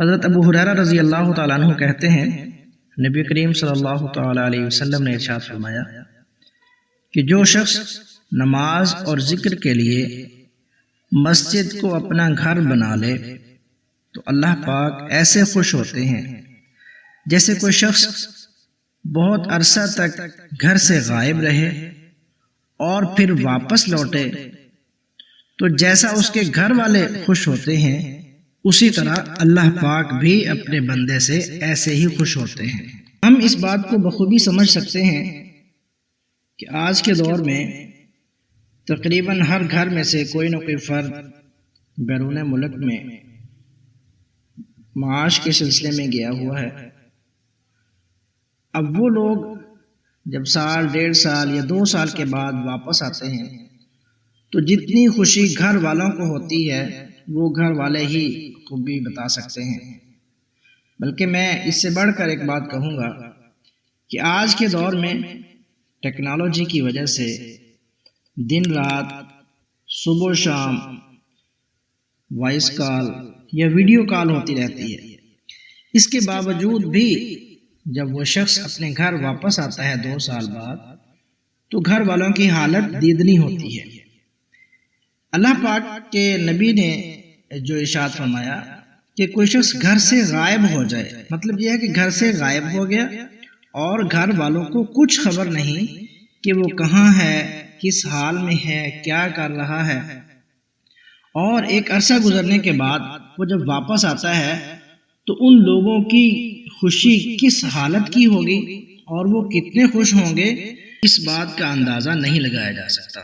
حضرت ابو ہریرہ رضی اللہ تعالیٰ عنہ کہتے ہیں نبی کریم صلی اللہ تعالیٰ علیہ وسلم نے ارشاد فرمایا کہ جو شخص نماز اور ذکر کے لیے مسجد کو اپنا گھر بنا لے تو اللہ پاک ایسے خوش ہوتے ہیں جیسے کوئی شخص بہت عرصہ تک گھر سے غائب رہے اور پھر واپس لوٹے تو جیسا اس کے گھر والے خوش ہوتے ہیں اسی طرح اللہ پاک بھی اپنے بندے سے ایسے ہی خوش ہوتے ہیں۔ ہم اس بات کو بخوبی سمجھ سکتے ہیں کہ آج کے دور میں تقریباً ہر گھر میں سے کوئی نہ کوئی فرد بیرون ملک میں معاش کے سلسلے میں گیا ہوا ہے۔ اب وہ لوگ جب سال 1.5 سال یا 2 سال کے بعد واپس آتے ہیں تو جتنی خوشی گھر والوں کو ہوتی ہے وہ گھر والے ہی خوبی بتا سکتے ہیں۔ بلکہ میں اس سے بڑھ کر ایک بات کہوں گا کہ آج کے دور میں ٹیکنالوجی کی وجہ سے دن رات صبح و شام وائس کال یا ویڈیو کال ہوتی رہتی ہے۔ اس کے باوجود بھی جب وہ شخص اپنے گھر واپس آتا ہے 2 سال بعد تو گھر والوں کی حالت دیدنی ہوتی ہے۔ اللہ پاک کے نبی نے جو ارشاد فرمایا کہ کوئی شخص گھر سے غائب ہو جائے، مطلب یہ ہے کہ گھر سے غائب ہو گیا اور گھر والوں کو کچھ خبر نہیں کہ وہ کہاں ہے، کس حال میں ہے، کیا کر رہا ہے، اور ایک عرصہ گزرنے کے بعد وہ جب واپس آتا ہے تو ان لوگوں کی خوشی کس حالت کی ہوگی اور وہ کتنے خوش ہوں گے، اس بات کا اندازہ نہیں لگایا جا سکتا۔